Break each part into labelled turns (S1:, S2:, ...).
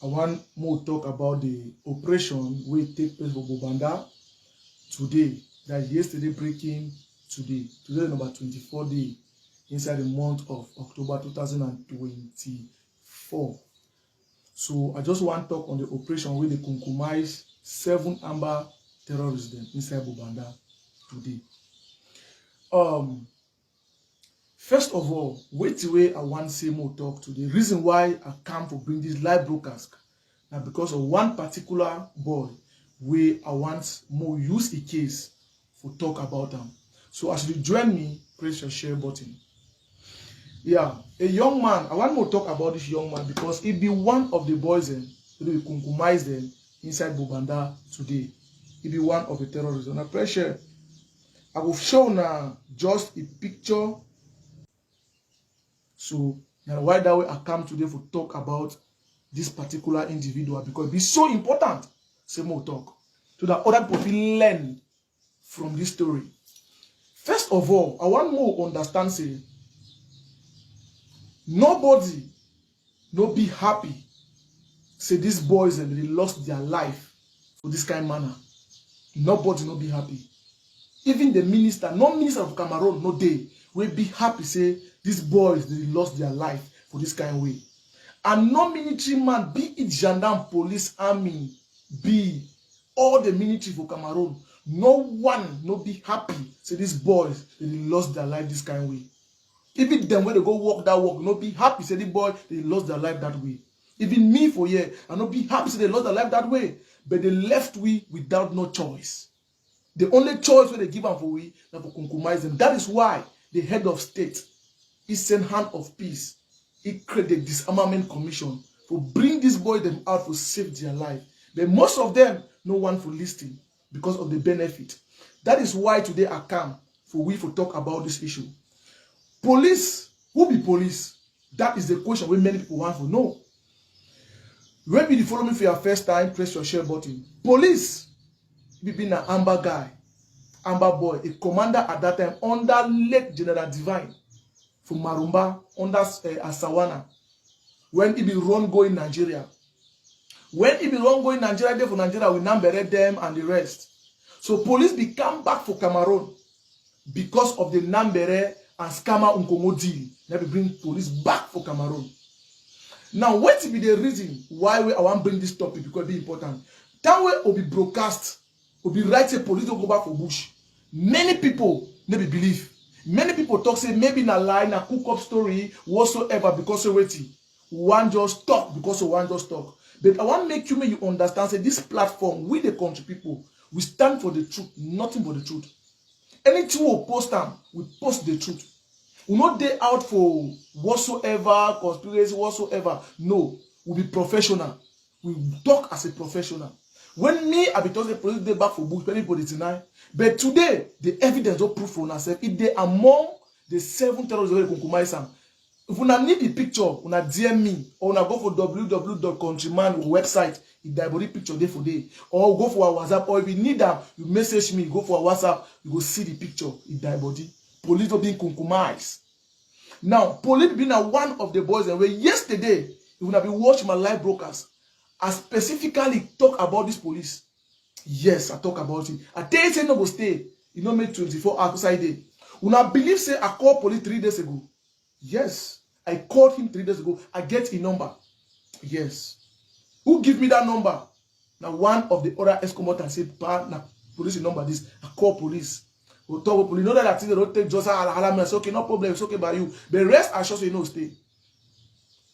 S1: I want more talk about the operation will take place for Bobanda today. That yesterday breaking today. Today number 24 day inside the month of October 2024. So I just want to talk on the operation where they compromise 7 Amba terrorists inside Bobanda today. First of all, wait the way I want to say more talk to the reason why I come to bring this live broadcast. Now because of one particular boy where I want more use a case for talk about them. So as you join me, press your share button. Yeah, a young man, I want more talk about this young man because he be one of the boys who will compromise them inside Bobanda today. He be one of the terrorists. And I press share. I will show now just a picture. So now why that way I come today for talk about this particular individual because it's so important. Say more talk so that other people learn from this story. First of all, I want more understand say nobody no be happy. Say these boys and they lost their life for this kind of manner. Nobody no be happy. Even the minister, no minister of Cameroon, no day will be happy. Say these boys they lost their life for this kind of way. And no military man, be it gendarme, police, army, be all the military for Cameroon, no one no be happy. Say these boys they lost their life this kind of way. Even them when they go walk that walk, no be happy. Say the boy they lost their life that way. Even me for here, I no be happy. Say they lost their life that way, but they left we without no choice. The only choice where they give them for we that for compromise them. That is why the head of state is sent hand of peace. He created the disarmament commission for bring these boys them out for save their life. But most of them no one for listening because of the benefit. That is why today I come for we for talk about this issue. Police, who be police? That is the question where many people want to know. When you follow me for your first time, press your share button. Police, be been an Amba guy, Amba boy, a commander at that time under late General Divine from Marumba, under Asawana. When he be run going Nigeria. When he be run going Nigeria, there for Nigeria, we number them and the rest. So police become back for Cameroon because of the Nambere and Scammer Unkomo deal. Now we bring police back for Cameroon. Now, what will be the reason why I want to bring this topic because it be important? That way will be broadcast, will be right say police don't go back for bush. Many people never believe. Many people talk say maybe na lie, na cook up story, whatsoever because of waiting. One just talk because of one just talk. But I want to make you understand say this platform, we the country people, we stand for the truth, nothing but the truth. Anything we post them, we post the truth. We not day out for whatsoever, conspiracy, whatsoever. No, we be professional. We talk as a professional. When me, I be talking the police day back for bush, anybody tonight. But today, the evidence don't prove for ourselves. If they among the 7 terrorists who compromise them, if you need the picture, you DM me or you go for www.countryman website. If the body picture day for day, or go for our WhatsApp, or if you need them, you message me. Go for our WhatsApp, you go see the picture. If the body. Police are being compromised. Now, police being one of the boys, and where yesterday, you would have been watching my live broadcast, I specifically talk about this police. Yes, I talk about it. I tell you, say no go stay. You know, make 24 hours outside day. When I believe, say I called police 3 days ago. Yes, I called him 3 days ago. I get a number. Yes. Who give me that number? Now, one of the other ex-combatants said, now, police number this. I call police. We'll talk police. Know that they don't take just it's okay, no problem, it's okay by you. The rest I sure say no stay.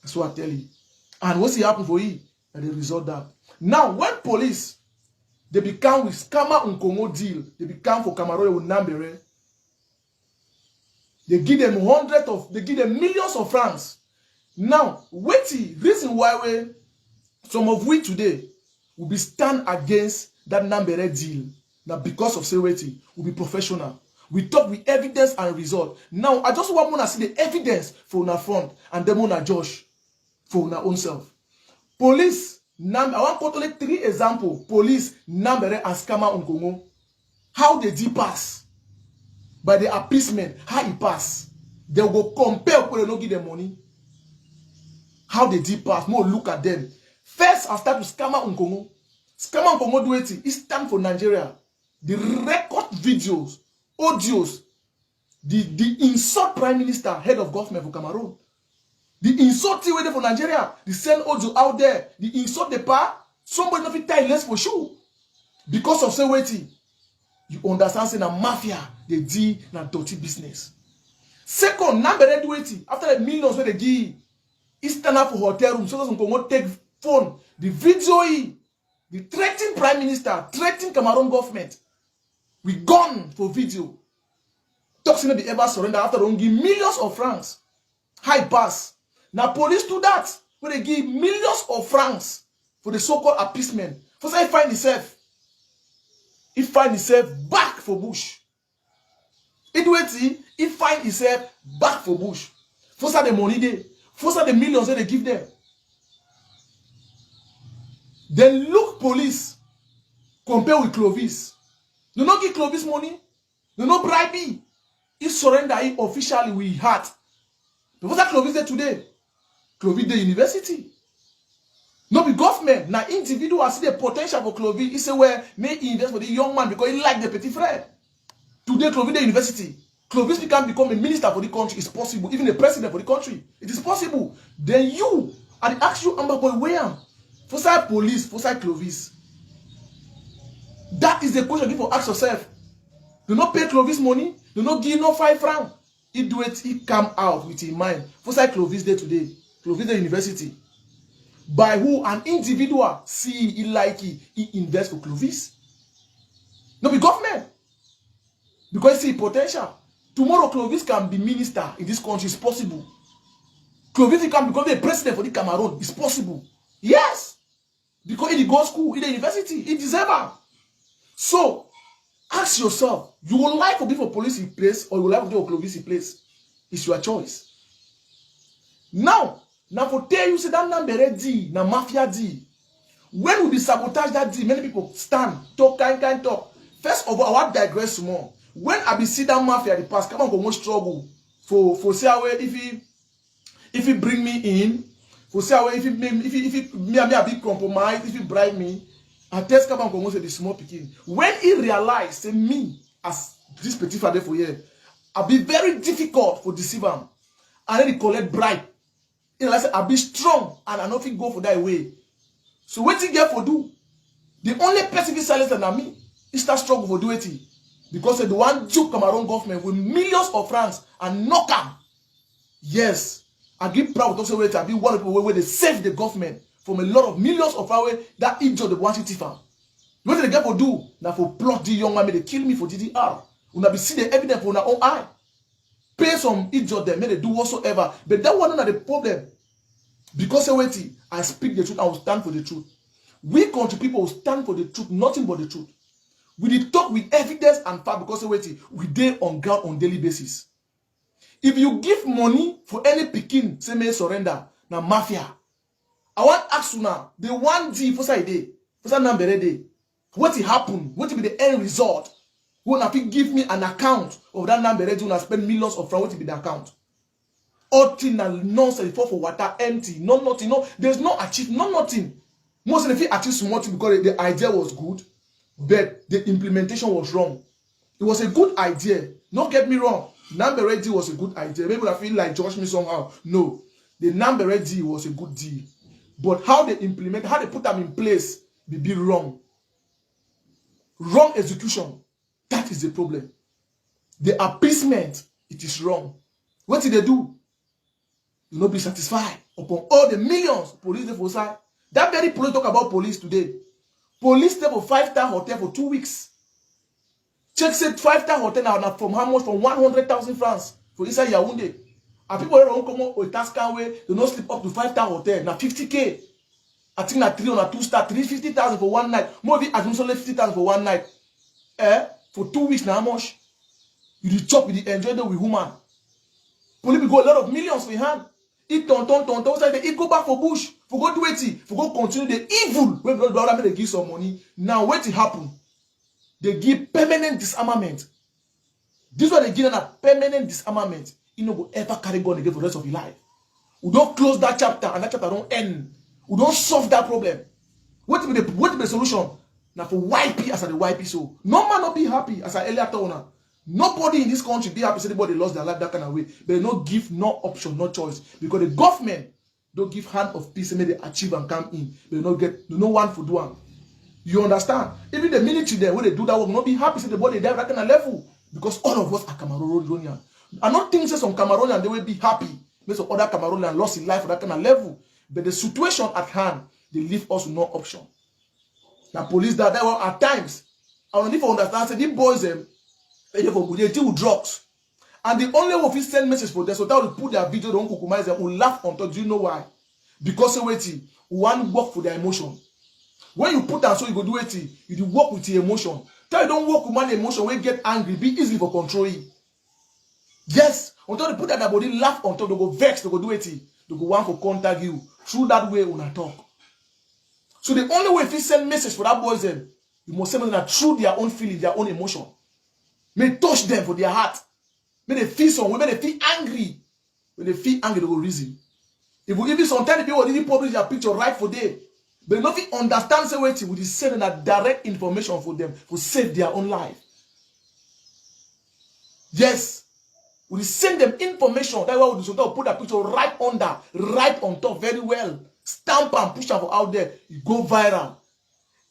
S1: That's what I tell you. And what's happen for you? And the result that. Now, when police they become with Scammer Unkomo deal, they become for Cameroon with Nambere. They give them millions of francs. Now, wait the reason why some of we today will be stand against that Nambere deal. Now, because of security, we'll be professional. We talk with evidence and result. Now, I just want to see the evidence for our front and then on Josh for our own self. Police, I want to take 3 examples. Police, Nambere, and Scammer Unkongo. How they did pass. By the appeasement, how he pass. They will go compare when they don't give them money. How they did pass. More look at them. First, I start to scammer on Congo. Scammer on Congo do it. It's time for Nigeria. The record videos, audios, the insult Prime Minister, head of government for Cameroon. The insult waiting for Nigeria. The send audio out there. The insult the power. Somebody not fit tie less for sure. Because of say waiting. You understand saying a mafia, they do na dirty business. Second, now they do it. After the millions where they give, it's stand up for hotel room. So some Congo take phone. The video, the threatening Prime Minister, threatening Cameroon government. We gone for video. Talks not be ever surrender after they give millions of francs. High pass. Now police do that. Where they give millions of francs for the so-called appeasement. First I find itself. He find himself back for bush. He find himself back for bush. First the money they. First the millions that they give them. Then look police. Compare with Clovis. Do not give Clovis money. Do not bribe him. He surrender him officially with heart. But what's that Clovis there today? Clovis the university. No be government. Now individual see the potential for Clovis. He say well, may he invest for the young man because he like the petit frère. Today Clovis the university. Clovis can become a minister for the country. It's possible. Even a president for the country. It is possible. Then you, I ask you, Amba boy, where am? For side police, for side Clovis. That is the question you need to ask yourself. Do not pay Clovis money. Do not give no 5 francs. He do it, he come out with his mind. For side Clovis day today. Clovis the university. By who an individual see he like he invest for Clovis. No be government. Because he see potential. Tomorrow Clovis can be minister in this country. It's possible. Clovis can become the president for the Cameroon. It's possible. Yes. Because he go school, in the university, he deserves it. So, ask yourself, you would like to be for police in place or you would like to be for Clovis in place? It's your choice. Now for tell you, say that number D, na mafia D. When we be sabotage that D, many people stand, talk, kind talk. First of all, I want to digress more. When I be see that mafia the past, come on, go more struggle for say away if he bring me in, for say away if he me a big compromise, if he bribe me, I test come on, go more say the small picking. When he realize, say me as this petit father for here, I'll be very difficult for deceive him, and then he collect bribe. He like say I be strong and I know if he go for that way. So what he get for do? The only person he silence than me, he start struggle for do it. Because the one juke Cameroon government with millions of francs and knock him. Yes, I give proud to also I be one of the people where they save the government from a lot of millions of hours that Ahidjo the one city farm. What they get for do? Now for plot the young man, they kill me for DDR. Una be see the evidence for our own eye. Pay some Ahidjo them, may they do whatsoever. But that one not the problem. Because I speak the truth, I will stand for the truth. We country people will stand for the truth, nothing but the truth. We did talk with evidence and fact because we dey on ground on daily basis. If you give money for any picking, say may surrender, now mafia. I want to ask you now, the one D for say day, for say number day, what will happen? What will be the end result? When if you give me an account of that number day, you spend millions of francs, what will be the account? All thing and nonsense for water empty, no nothing, no, there's no achieve, no nothing. Most of the people achieve small thing because the idea was good. But the implementation was wrong. It was a good idea. Don't get me wrong. Number deal was a good idea. Maybe I feel like judge me somehow. No. The number deal was a good deal. But how they implement, how they put them in place, be wrong. Wrong execution. That is the problem. The appeasement, it is wrong. What did they do? You not be satisfied upon all the millions police they for side. That very police talk about police today. Police stay for 5-star hotel for 2 weeks. Check said 5-star hotel now from how much? From 100,000 francs for inside Yaoundé. And people don't come up with task way, they don't sleep up to 5-star hotel. Now 50K. I think that 3 on a 2-star, 350,000 for one night. Maybe I only 50,000 for one night. For 2 weeks now how much? You the chop, you the enjoy them with woman. Police go a lot of millions for your hand. It don't it go back for bush, for go do it, for go continue the evil. When they give some money, now what will happen? They give permanent disarmament. This is what they give a permanent disarmament. You know, go ever carry gun again for the rest of your life. We don't close that chapter and that chapter don't end. We don't solve that problem. What be the solution? Now for YP as the YP so. No man not be happy as I earlier told now. Nobody in this country be happy say anybody lost their life that kind of way. They no give no option, no choice. Because the government don't give hand of peace and make they achieve and come in. They no get no one for do one. You understand? Even the military there when they do that work, not be happy say the body there that kind of level. Because all of us are Cameroonian. I don't think say some Cameroonian they will be happy. Maybe some other Cameroonian lost his life for that kind of level. But the situation at hand, they leave us with no option. The police that were at times, I don't even understand, say these boys they deal with drugs. And the only way we send message for them, so that will put their video, don't compromise them, will laugh on top. Do you know why? Because one work for their emotion. When you put that so you go do it, you do work with your emotion. Tell you don't work with my emotion, when you get angry, be easy for controlling. Yes, until they put that their body laugh on top, they go vex, they go do it, they go want to contact you. Through that way when I talk. So the only way if you send message for that boys you must send them through their own feeling, their own emotion. May touch them for their heart. May they feel some way, may they feel angry. When they feel angry, they will reason. If we even sometimes people will even publish their picture right for them, but nothing understand say what we send that direct information for them to save their own life. Yes. We send them information. That's why we do sometimes put that picture right under, right on top, very well. Stamp and push them out there. You go viral.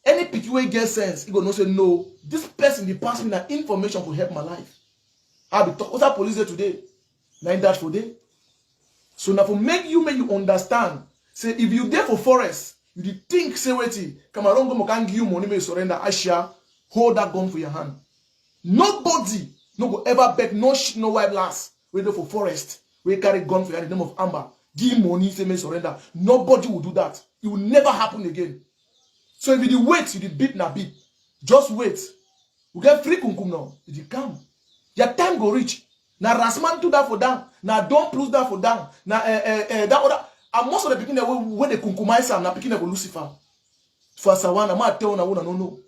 S1: Any picture will get sense. You go no say no. This person they pass me that information to help my life. I'll be talking. What's that police there today? Like that for day. So now for make you understand. Say if you there for forest, you think say wait, Cameroon go can give you money, may surrender. Asha, hold that gun for your hand. Nobody. No go ever beg no shit, no white lass. We go for forest. We carry gun for you in the name of Amba. Give money, say me surrender. Nobody will do that. It will never happen again. So if you wait, you beat na beat. Just wait. We get free kunkum now. It come. Your time go reach. Now Rasman do that for them. Now don't plus that for them. Now that other. And most of the beginning when they kunkumize am, now beginning of Lucifer. For Sawana, ma tell na one no.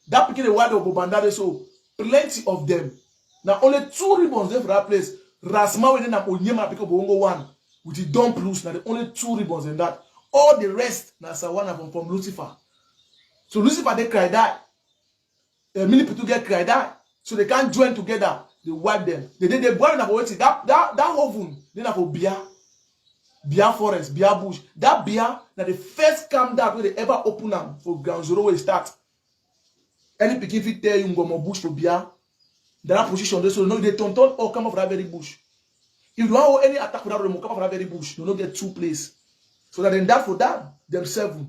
S1: That beginning why they bobandade so plenty of them. Now only 2 ribbons there for that place. Rasma within them onyema because bongo one with the dump loose. Now the only 2 ribbons in that. All the rest now Sawana from Lucifer. So Lucifer they cry that. Many people get cry that. So they can't join together. They wipe them. They boil them for that oven. Then for beer forest, beer bush. That beer now the first camp that where they ever open them for ground zero where it start. Any pikin fit tell you go more bush for beer. That position, they so no, they turn or come off that very bush. If you want any attack for that, they come off that very bush. You don't get 2 places. So that then that for that, themselves.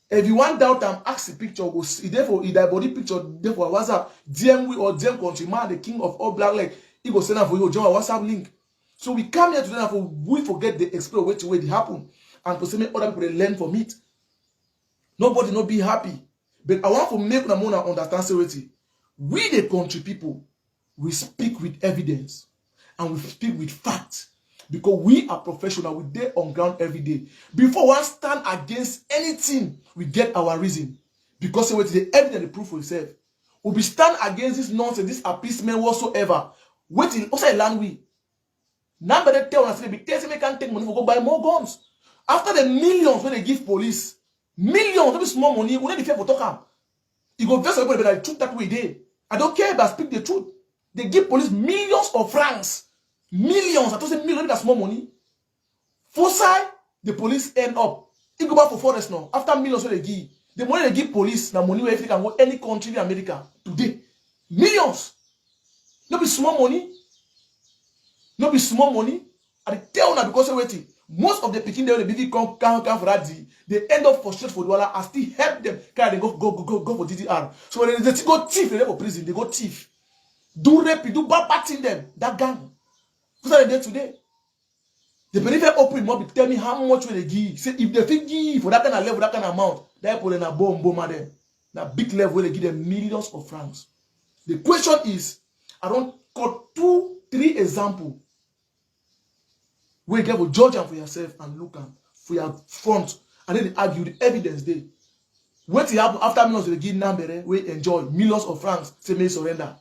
S1: If you want doubt them, ask the picture, go see therefore if that body picture, therefore WhatsApp, DM we or DM country man, the king of all black leg, he go send out for you, join our WhatsApp link. So we come here today for we forget the explore which way it happen. And to say make other people learn from it. Nobody not be happy. But I want to make them understand seriously. We, the country people, we speak with evidence and we speak with facts because we are professional. We dey on ground every day. Before one stand against anything, we get our reason because the evidence, the proof for itself. We be stand against this nonsense, this appeasement whatsoever. Waiting, also land we. Now they tell us they can't take money for go buy more guns. After the millions when they give police, millions, that is small money. We need to fair for talk. You go verse everybody, but I truth that way there. I don't care about speak the truth. They give police millions of francs. Millions. I don't say millions, that's more money. For side, the police end up. You go back for forest now. After millions they give. The money they give police, now money where if you can go any country in America today. Millions. Not be small money. Not be small money. And they tell now because waiting. Most of the picking there the BV come for that they end up frustrated for the dollar and still help them. Can they go for DDR? So when they go thief, they go prison, they go thief. Do rape, do bad thing them. That gang. What are they today? The benefit open mob tell me how much will they give. Say if they think give for that kind of level, that kind of amount, they put in a bomb at them. That big level where they give them millions of francs. The question is, I don't cut 2, 3 examples. Where you get to judge them for yourself and look at for your front and then they argue the evidence there. What happen after millions they give number we enjoy millions of francs say may surrender.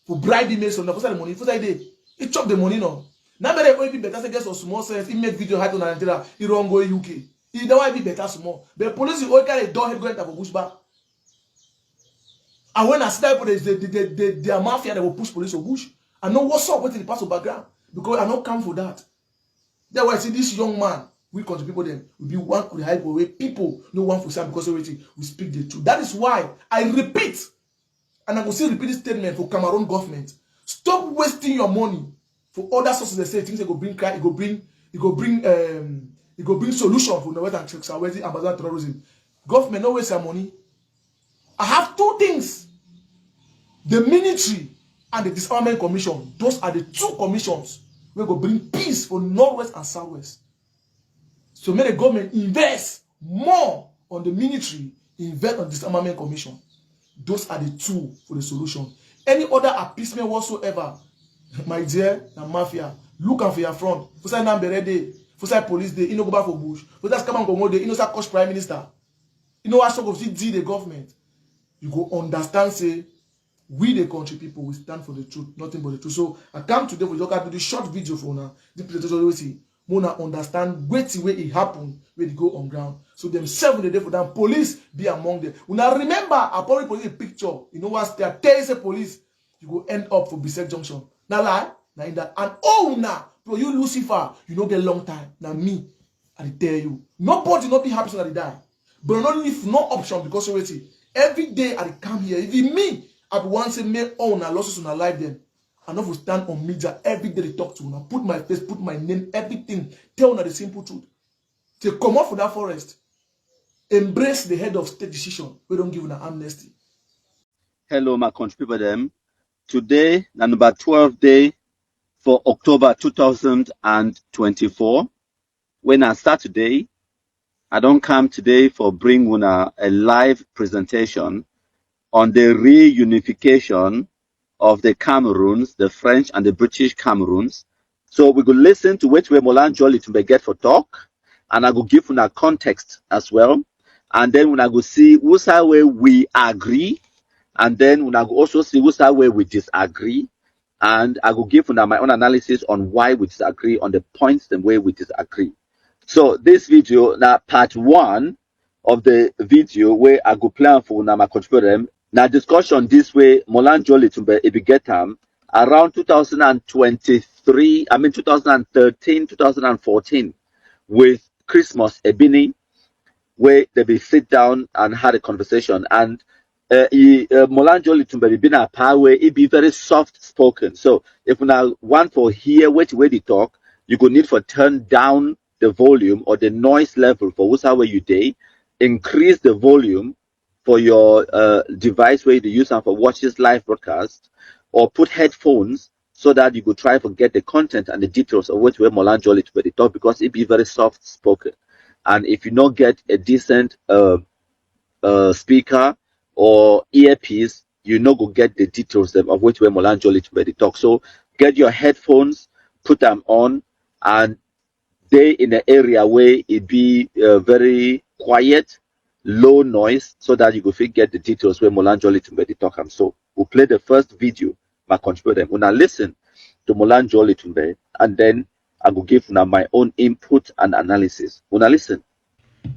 S1: For bribe may surrender. For the money, for that day. He chop the money now. Number only better say get some small sense, he make video hide on Nigeria, he don't go UK. He don't even better small. But police will all carry a door head going to bush back. And when I see that people, they are mafia, they will push police or bush. I know what's up with the pass of background. Because I don't come for that. That's why I see this young man, we country people then will be one of the high way. People no one for some because everything we speak the truth. That is why I repeat, and I will still repeat this statement for Cameroon government. Stop wasting your money for other sources. They say things they go bring crime, it go bring solution for the Western Southwest Amazon terrorism. Government no waste your money. I have two things: the military and the disarmament commission. Those are the two commissions we go bring peace for Northwest and Southwest. So may the government invest more on the military, invest on the disarmament commission. Those are the two for the solution. Any other appeasement whatsoever, my dear, the mafia, look out for your front. For say number day, for say police day, you know go back for bush. For that come and come day, you know say coach prime minister. You know what sort of thing the government. You go understand say we the country people we stand for the truth, nothing but the truth. So I come today for to do this short video for now. The presentation we see, Mona understand wait way it happen where they go on ground. So them 7 day for them police be among them. Una remember I probably put a picture. You know what? There is a police. You go end up for Bisek Junction. Now lie, now in that and oh now, bro, you Lucifer, you know get long time. Now me, I tell you, nobody not be happy so that they die. But not leave no option because of it. Every day I come here, even me. I be want to make all na losses on our life them. I know we stand on media every day they talk to una, put my face, put my name, everything, tell una the simple truth. To come out from that forest, embrace the head of state decision. We don't give una amnesty.
S2: Hello, my country people them. Today, the number 12 day for October 2024. When I start today, I don't come today for bring una a live presentation on the reunification of the Cameroons, the French and the British Cameroons. So we could listen to which way Molan Jolly to get for talk, and I will give una context as well. And then when I go see who's way we agree, and then when I go also see who's way we disagree, and I will give una my own analysis on why we disagree on the points and way we disagree. So this video now part 1 of the video where I go plan for una my contributor. Now discussion this way Molan Jolly to be get around 2023, 2013, 2014 with Christmas Ebini, where they be sit down and had a conversation. And Molan Jolly to be been a power, it be very soft spoken. So if we now want for hear which way they talk, you could need for turn down the volume or the noise level for what's how you day, increase the volume for your device where you use them for watch this live broadcast, or put headphones so that you could try to get the content and the details of which way Molan Jolly to be talk, because it be very soft spoken. And if you don't get a decent speaker or earpiece, you not go get the details of which way Molan Jolly to be talk. So get your headphones, put them on, and they in an area where it be very quiet, low noise, so that you go get the details where Molan Jolly to be talk. And so we'll play the first video by contribute them. When I listen to Molan Jolly to be, and then I will give now my own input and analysis. When I listen.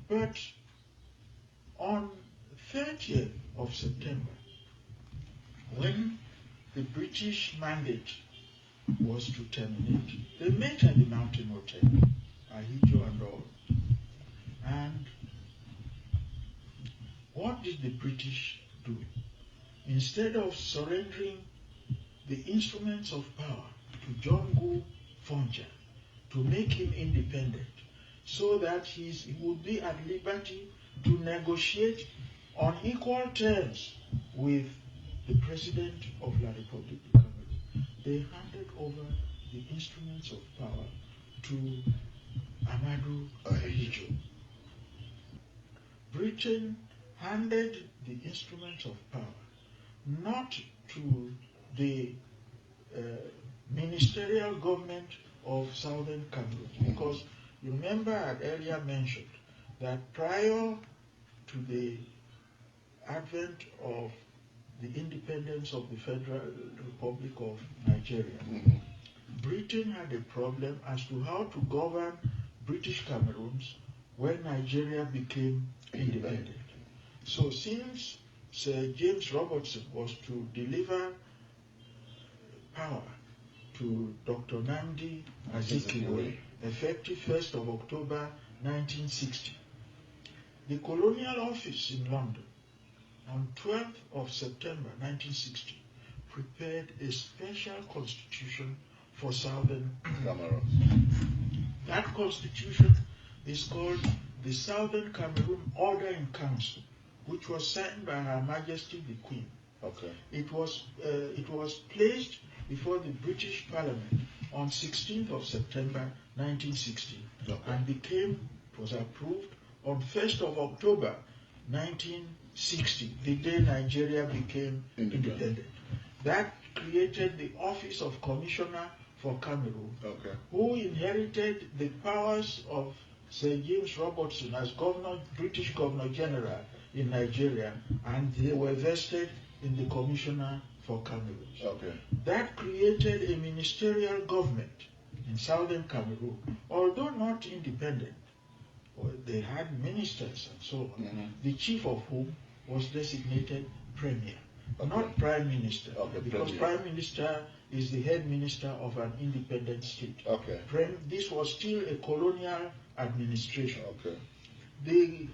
S3: But on 30th of September, when the British mandate was to terminate, they met at the Mountain Hotel, Ahidjo and all. And what did the British do? Instead of surrendering the instruments of power to John Gu Fonja to make him independent, so that he would be at liberty to negotiate on equal terms with the President of La République du Cameroon, they handed over the instruments of power to Ahidjo. Britain handed the instruments of power not to the ministerial government of Southern Cameroon, because you remember I had earlier mentioned that prior to the advent of the independence of the Federal Republic of Nigeria, Britain had a problem as to how to govern British Cameroons when Nigeria became independent. So since Sir James Robertson was to deliver power to Dr. Nnamdi Azikiwe, effective 1st of October 1960, the Colonial Office in London on 12th of September 1960 prepared a special constitution for Southern Cameroon. That constitution is called the Southern Cameroon Order in Council, which was signed by Her Majesty the Queen.
S4: Okay.
S3: It was placed before the British Parliament on 16th of September 1960 and was approved on 1st of October 1960, the day Nigeria became independent. That created the Office of Commissioner for Cameroon, who inherited the powers of Sir James Robertson as British Governor General in Nigeria, and they were vested in the Commissioner for Cameroon. That created a ministerial government in southern Cameroon, although not independent. They had ministers and so on, the chief of whom was designated Premier, not Prime Minister, because Prime Minister is the head minister of an independent state. This was still a colonial administration. The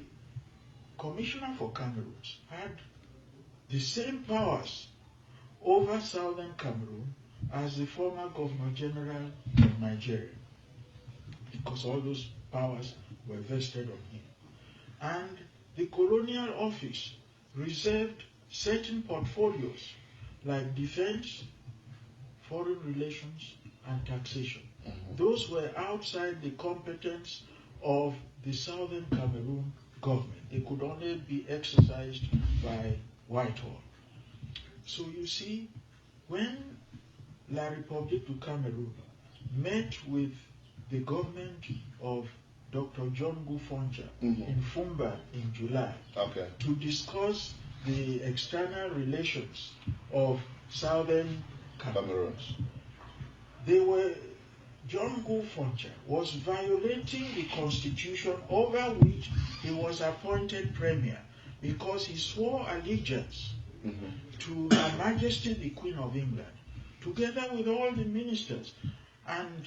S3: Commissioner for Cameroon had the same powers over southern Cameroon as the former Governor General of Nigeria, because all those powers were vested on him. And the Colonial Office reserved certain portfolios like defense, foreign relations, and taxation. Those were outside the competence of the Southern Cameroon government. They could only be exercised by Whitehall. So you see, when La République du Cameroon met with the government of Dr. John Fonja in Fumba in July to discuss the external relations of Southern Cameroon, John Fonja was violating the constitution over which he was appointed premier, because he swore allegiance to Her Majesty the Queen of England, together with all the ministers. And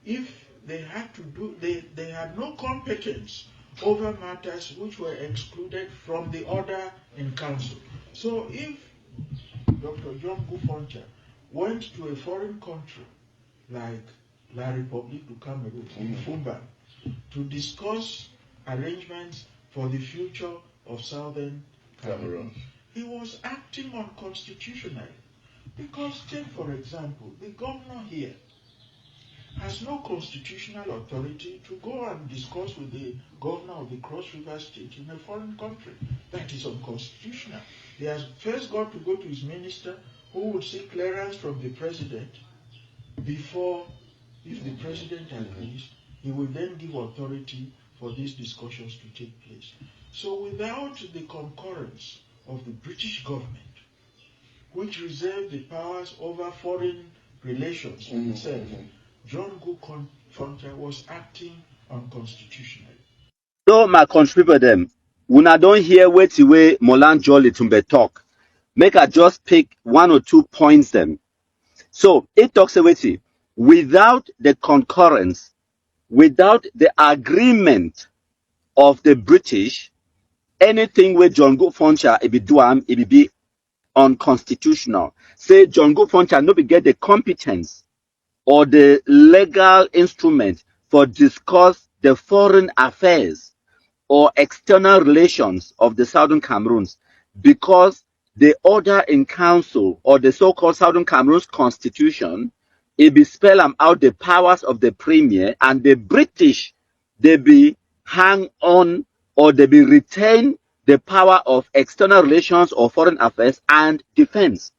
S3: if they had to do, they had no competence over matters which were excluded from the order in council. So if Dr. John Fonja went to a foreign country like La République du Cameroun in Fumba to discuss arrangements for the future of Southern Cameroon, he was acting unconstitutionally. Because, take for example, the governor here has no constitutional authority to go and discuss with the governor of the Cross River State in a foreign country. That is unconstitutional. He has first got to go to his minister, who would seek clearance from the president before, if the president agrees, he will then give authority for these discussions to take place. So without the concurrence of the British government, which reserved the powers over foreign relations itself, John Fonja was acting unconstitutionally.
S2: So my country people them, when I don't hear what the way Molan Jolly Tumbe talk, make I just pick 1 or 2 points them. So it talks about it, without the concurrence, without the agreement of the British, anything where John Fonja it be unconstitutional. Say John Fonja no be get the competence or the legal instrument for discuss the foreign affairs or external relations of the Southern Cameroons, because the order in council or the so-called Southern Cameroons constitution, it be spell out the powers of the premier, and the British, they be hang on or they be retain the power of external relations or foreign affairs and defense.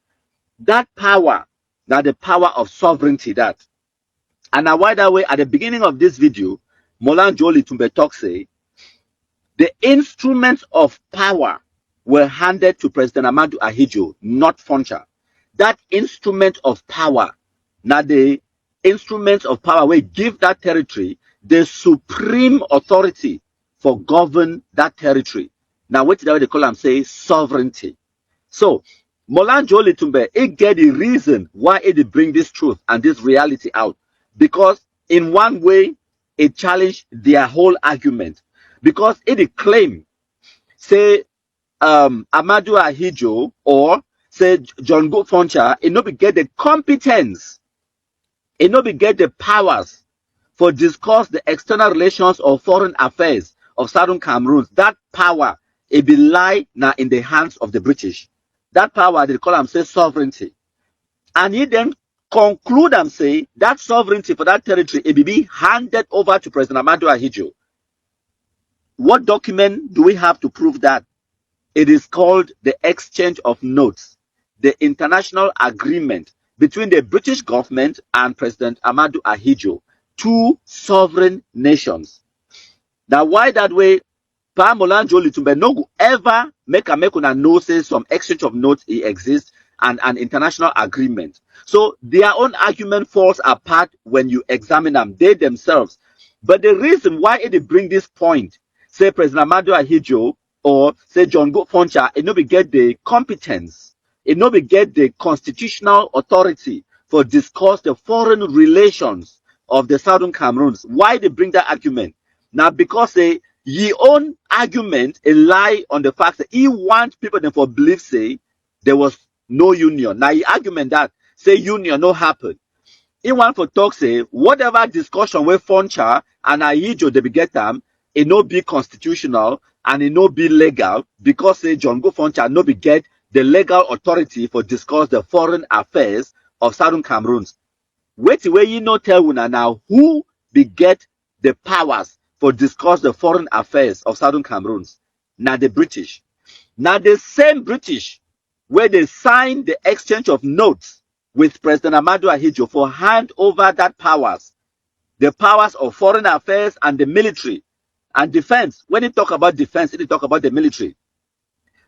S2: That power, now the power of sovereignty, that. And now why that way, at the beginning of this video, Molan Jolly Tumbe talk say, the instruments of power were handed to President Ahidjo, not Fonja. That instrument of power, now the instruments of power will give that territory the supreme authority for govern that territory. Now, what did they call them? Say sovereignty. So, Molanjo Litumbe, it get the reason why it bring this truth and this reality out. Because in one way, it challenged their whole argument. Because it claim, say, Amadou Ahidjo or say John Go Foncha, it no be get the competence, it no be get the powers for discuss the external relations or foreign affairs of Southern Cameroon. That power, it be lie now in the hands of the British. That power, they call them say sovereignty. And he then conclude and say that sovereignty for that territory, it be handed over to President Amadou Ahidjo. What document do we have to prove that? It is called the Exchange of Notes, the international agreement between the British government and President Amadou Ahidjo, two sovereign nations. Now, why that way? Pa Molanjo Litumbe no go ever make una know say some exchange of notes exists and an international agreement. So their own argument falls apart when you examine them, they themselves. But the reason why it bring this point, say President Amadou Ahidjo or say John Go Foncha, it no be get the competence, it no be get the constitutional authority for discuss the foreign relations of the Southern Cameroons. Why they bring that argument? Now, because ye own argument a lie on the fact that he want people then for believe say there was no union. Now, he argument that say union no happen. He want for talk say whatever discussion with Foncha and Ahidjo they be get them, it no be constitutional and it no be legal because say John Go Foncha no be get the legal authority for discuss the foreign affairs of Southern Cameroons. Wait where you no tell una now who be get the powers for discuss the foreign affairs of Southern Cameroons. Now the British. Now the same British where they signed the exchange of notes with President Amadou Ahidjo for hand over that powers, the powers of foreign affairs and the military and defense. When they talk about defense, they talk about the military.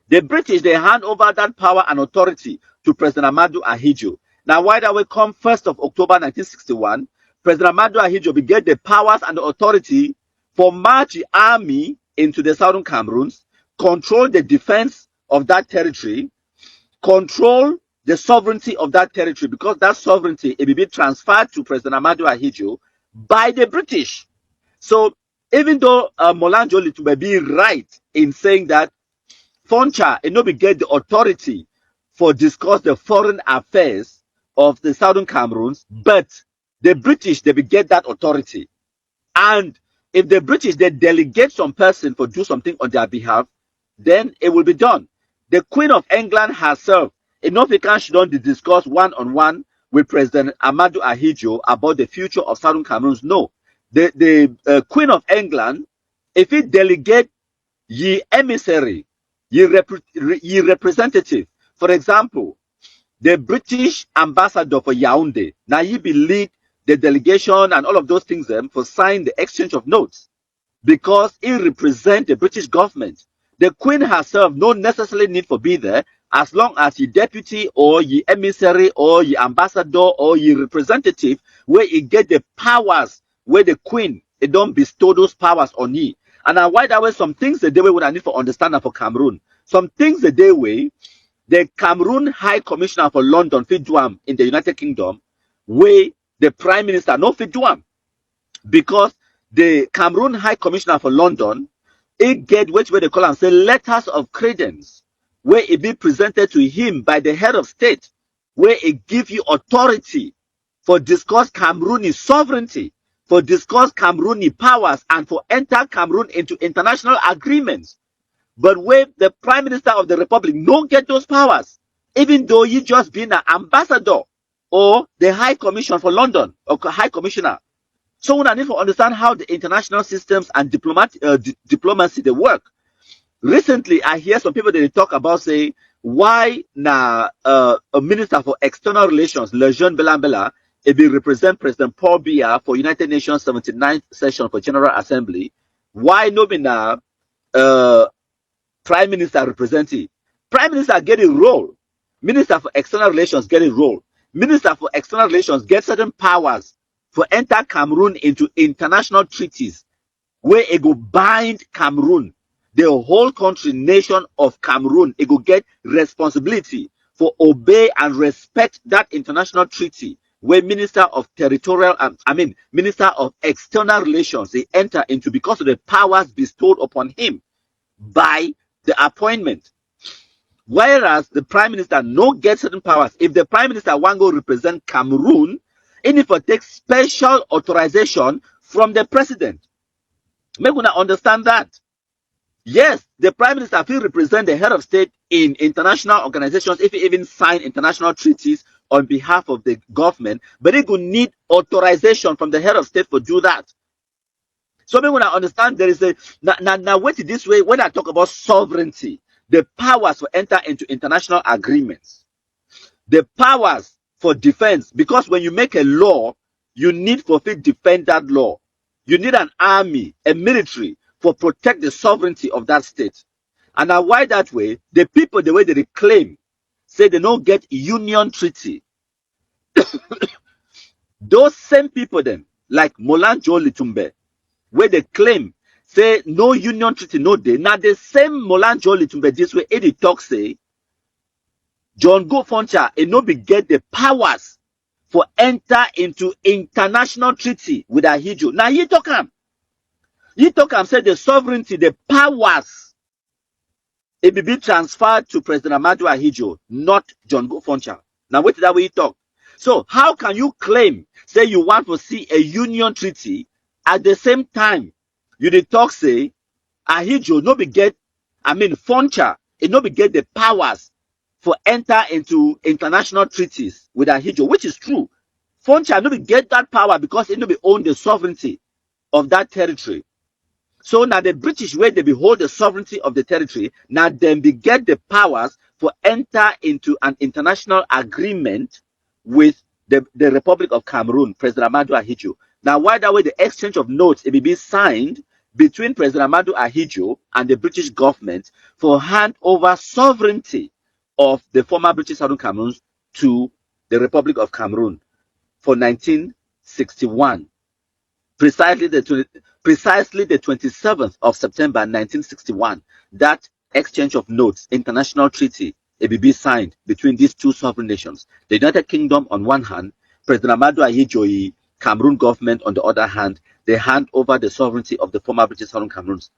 S2: The British, they hand over that power and authority to President Amadou Ahidjo. Now, why that will come 1st of October 1961, President Amadou Ahidjo will get the powers and the authority for march the army into the Southern Cameroons, control the defense of that territory, control the sovereignty of that territory, because that sovereignty it will be transferred to President Amadou Ahidjo by the British. So even though Molanjo Litumbe be right in saying that Foncha it no be get the authority for discuss the foreign affairs of the Southern Cameroons, but the British they be get that authority. And if the British they delegate some person for do something on their behalf, then it will be done. The Queen of England herself, enough she don't discuss one-on-one with President Amadou Ahidjo about the future of Southern Cameroons. No, the Queen of England, if it delegate ye emissary, ye representative, for example, the British ambassador for Yaoundé, now he be lead the delegation and all of those things for sign the exchange of notes because he represent the British government. The Queen herself no necessarily need for be there as long as ye deputy or ye emissary or ye ambassador or ye representative where he get the powers where the Queen it don't bestow those powers on ye. And why that way some things the day way would I need for understand for Cameroon. Some things the day way the Cameroon High Commissioner for London fit do am in the United Kingdom where the Prime Minister no fit do am because the Cameroon High Commissioner for London it get which way they call and say letters of credence where it be presented to him by the head of state where it give you authority for discuss Cameroonian sovereignty, for discuss Cameroonian powers and for enter Cameroon into international agreements. But where the Prime Minister of the Republic don't get those powers, even though you just been an ambassador or the High Commission for London or High Commissioner. So we need to understand how the international systems and diplomacy they work. Recently, I hear some people that they talk about say why a Minister for External Relations, Lejeune Belambela, it will represent President Paul Biya for United Nations 79th session for General Assembly. Why no be Prime Minister representing? Prime Minister get a role. Minister for External Relations get a role. Minister for External Relations get certain powers for enter Cameroon into international treaties where it go bind Cameroon, the whole country, nation of Cameroon, it go get responsibility for obey and respect that international treaty where Minister of Territorial, Minister of External Relations, they enter into because of the powers bestowed upon him by the appointment. Whereas the Prime Minister no get certain powers. If the Prime Minister want go represent Cameroon, and if it takes special authorization from the President. Make una understand that. Yes, the Prime Minister will represent the head of state in international organizations if he even sign international treaties on behalf of the government, but he could need authorization from the head of state for do that. So make una understand there is a now wait this way when I talk about sovereignty, the powers to enter into international agreements, the powers for defense, because when you make a law, you need for to defend that law. You need an army, a military, for protect the sovereignty of that state. And now why that way? The people, the way they claim, say they don't get union treaty. Those same people then, like Molan Joe Litumbe, where they claim, say no union treaty, no day. Now the same Molan Joe Litumbe, this way, Eddie talk say, John Go Foncha, and no be get the powers for enter into international treaty with Ahidjo. Now he talk him. He talk him say the sovereignty, the powers, it be transferred to President Ahmadou Ahidjo, not John Go Foncha. Now wait that way he talk. So how can you claim, say you want to see a union treaty, at the same time, you did talk say, Ahidjo no be get, Foncha, it no be get the powers for enter into international treaties with Ahidjo, which is true. Foncha no be get that power because it no be own the sovereignty of that territory. So now the British, where they behold the sovereignty of the territory, now then be get the powers for enter into an international agreement with the Republic of Cameroon, President Ahmadou Ahidjo. Now why that way the exchange of notes, it will be signed between President Ahmadou Ahidjo and the British government for hand over sovereignty of the former British Southern Cameroon to the Republic of Cameroon for 1961. Precisely the 27th of September 1961, that exchange of notes, international treaty, ABB signed between these two sovereign nations. The United Kingdom on one hand, President Ahmadou Ahidjo, Cameroon government on the other hand, they hand over the sovereignty of the former British Southern Cameroons.